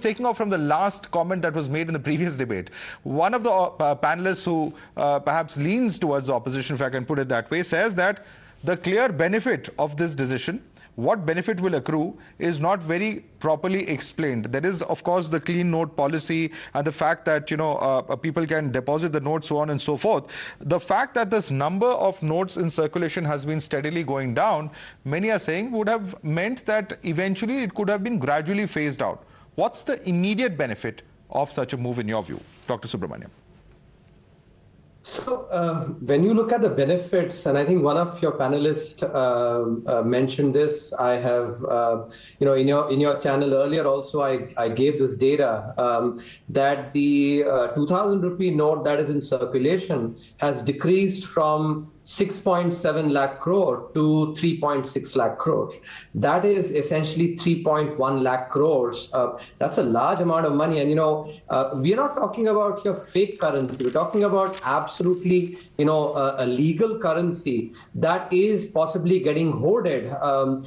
taking off from the last comment that was made in the previous debate. One of the panelists who perhaps leans towards the opposition, if I can put it that way, says that the clear benefit of this decision, what benefit will accrue, is not very properly explained. There is, of course, the clean note policy and the fact that, people can deposit the notes, so on and so forth. The fact that this number of notes in circulation has been steadily going down, many are saying would have meant that eventually it could have been gradually phased out. What's the immediate benefit of such a move in your view, Dr. Subramanian? So when you look at the benefits, and I think one of your panelists mentioned this, I have, in your channel earlier also, I gave this data that the 2000 rupee note that is in circulation has decreased from 6.7 lakh crore to 3.6 lakh crore. That is essentially 3.1 lakh crores. That's a large amount of money. And, we're not talking about your fake currency. We're talking about absolutely, a legal currency that is possibly getting hoarded to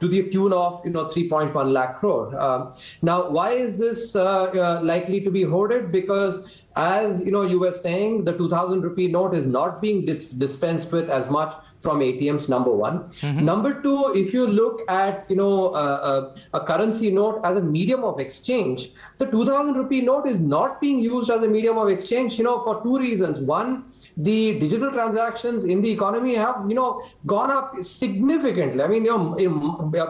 the tune of, 3.1 lakh crore. Now, why is this likely to be hoarded? Because as you were saying, the 2000 rupee note is not being dispensed with as much from ATMs, number one. Mm-hmm. Number two, if you look at a currency note as a medium of exchange, the 2000 rupee note is not being used as a medium of exchange, for two reasons. One, the digital transactions in the economy have gone up significantly. I mean,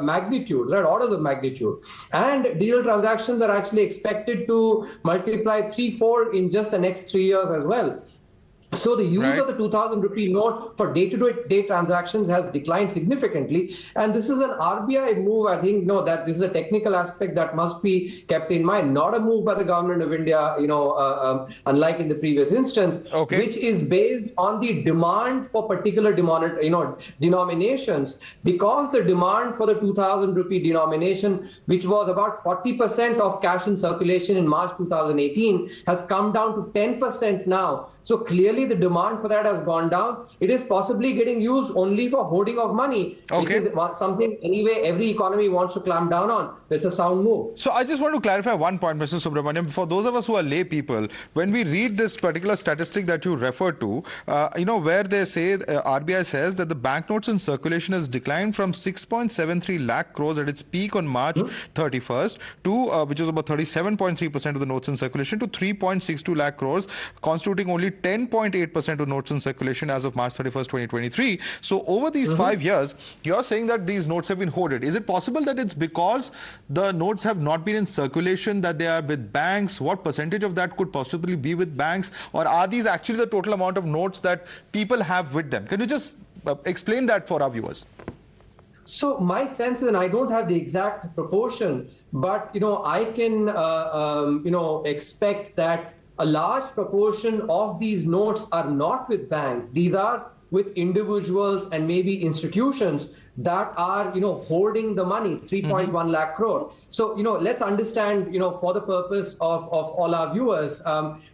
magnitudes, right, orders of magnitude, and digital transactions are actually expected to multiply 3-4 in just the next 3 years as well. So the use of the 2000 rupee note for day-to-day transactions has declined significantly. And this is an RBI move, I think, that this is a technical aspect that must be kept in mind, not a move by the government of India, unlike in the previous instance, which is based on the demand for particular denominations, because the demand for the 2000 rupee denomination, which was about 40% of cash in circulation in March 2018, has come down to 10% now. So clearly the demand for that has gone down. It is possibly getting used only for hoarding of money, which is something anyway every economy wants to clamp down on. It's a sound move. So I just want to clarify one point, Mr. Subramanian. For those of us who are lay people, when we read this particular statistic that you refer to, where they say, RBI says that the banknotes in circulation has declined from 6.73 lakh crores at its peak on March 31st to, which was about 37.3% of the notes in circulation, to 3.62 lakh crores, constituting only 10.8% of notes in circulation as of March 31st, 2023. So over these 5 years, you're saying that these notes have been hoarded. Is it possible that it's because the notes have not been in circulation that they are with banks? What percentage of that could possibly be with banks? Or are these actually the total amount of notes that people have with them? Can you just explain that for our viewers? So my sense is, and I don't have the exact proportion, but I can expect that a large proportion of these notes are not with banks. These are with individuals and maybe institutions that are, hoarding the money, 3.1 lakh crore. So, let's understand, for the purpose of all our viewers,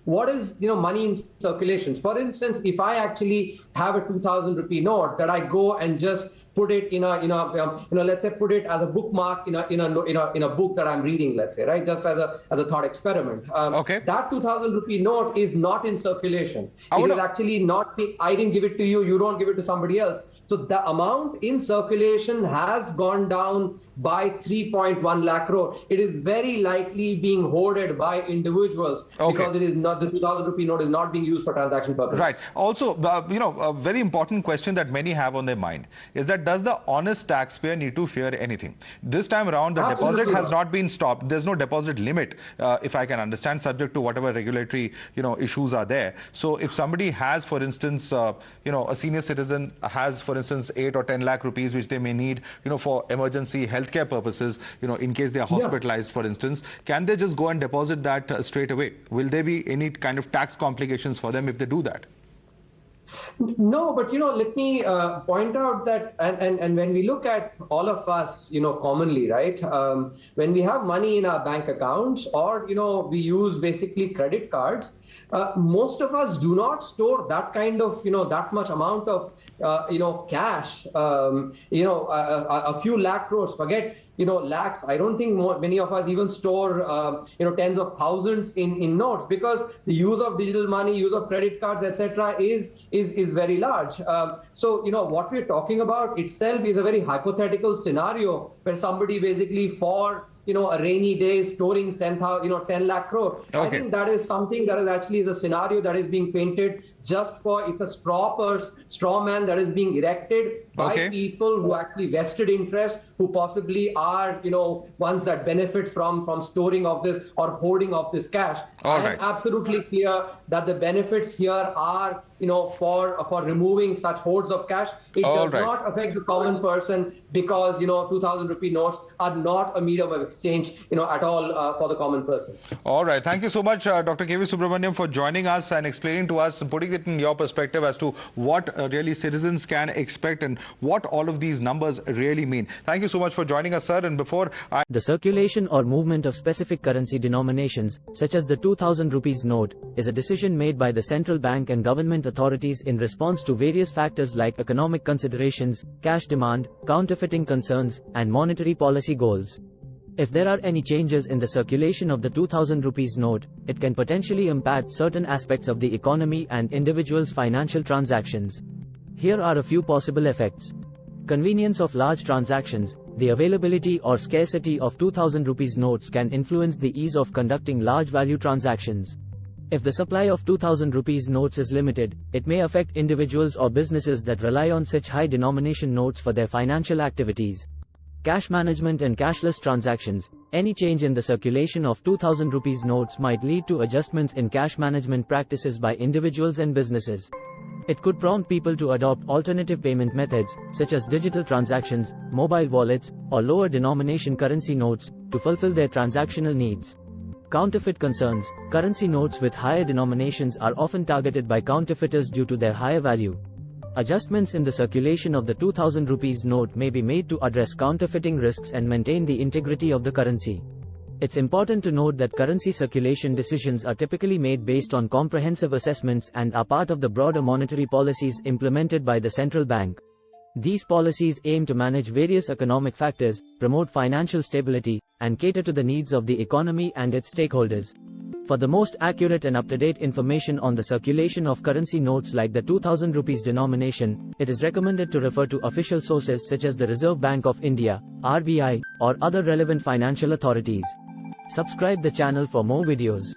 what is, money in circulation. For instance, if I actually have a 2000 rupee note that I go and just put it in let's say put it as a bookmark in a book that I'm reading, let's say, right, just as a thought experiment. That 2000 rupee note is not in circulation. It is actually not. I didn't give it to you. You don't give it to somebody else. So the amount in circulation has gone down by 3.1 lakh crore. It is very likely being hoarded by individuals because it is not, the 2000 rupee note is not being used for transaction purposes. Right. Also, a very important question that many have on their mind is that does the honest taxpayer need to fear anything? This time around, the deposit has not been stopped. There's no deposit limit, if I can understand, subject to whatever regulatory, issues are there. So if somebody has, for instance, a senior citizen has, for instance, 8 or 10 lakh rupees, which they may need, for emergency healthcare purposes, in case they are hospitalized, for instance, can they just go and deposit that straight away? Will there be any kind of tax complications for them if they do that? No, but let me point out that, and when we look at all of us, commonly, right, when we have money in our bank accounts, or we use basically credit cards, most of us do not store that kind of that much amount of cash, a few lakh crores. Forget lakhs. I don't think many of us even store, tens of thousands in notes, because the use of digital money, use of credit cards, etc., is very large. So, what we're talking about itself is a very hypothetical scenario where somebody basically for a rainy day storing 10 lakh crore. Okay. I think that is something that is actually a scenario that is being painted just for, it's a straw man that is being erected by people who actually vested interest, who possibly are, ones that benefit from storing of this or hoarding of this cash. I am absolutely clear that the benefits here are, for removing such hoards of cash. It does not affect the common person, because 2,000 rupee notes are not a medium of exchange, at all for the common person. All right. Thank you so much, Dr. kvsubramanian, for joining us and explaining to us and putting it in your perspective as to what really citizens can expect and what all of these numbers really mean. Thank you so much for joining us, sir. And before the circulation or movement of specific currency denominations, such as the 2,000 rupees note, is a decision made by the central bank and government authorities in response to various factors like economic considerations, cash demand, counterfeiting concerns, and monetary policy goals. If there are any changes in the circulation of the 2,000 rupees note, it can potentially impact certain aspects of the economy and individuals' financial transactions. Here are a few possible effects. Convenience of large transactions. The availability or scarcity of 2,000 rupees notes can influence the ease of conducting large value transactions. If the supply of 2,000 rupees notes is limited, it may affect individuals or businesses that rely on such high denomination notes for their financial activities. Cash management and cashless transactions. Any change in the circulation of 2,000 rupees notes might lead to adjustments in cash management practices by individuals and businesses. It could prompt people to adopt alternative payment methods, such as digital transactions, mobile wallets, or lower denomination currency notes, to fulfill their transactional needs. Counterfeit concerns. Currency notes with higher denominations are often targeted by counterfeiters due to their higher value. Adjustments in the circulation of the 2,000 rupees note may be made to address counterfeiting risks and maintain the integrity of the currency. It's important to note that currency circulation decisions are typically made based on comprehensive assessments and are part of the broader monetary policies implemented by the central bank. These policies aim to manage various economic factors, promote financial stability, and cater to the needs of the economy and its stakeholders. For the most accurate and up-to-date information on the circulation of currency notes like the 2,000 rupees denomination, it is recommended to refer to official sources such as the Reserve Bank of India, RBI, or other relevant financial authorities. Subscribe the channel for more videos.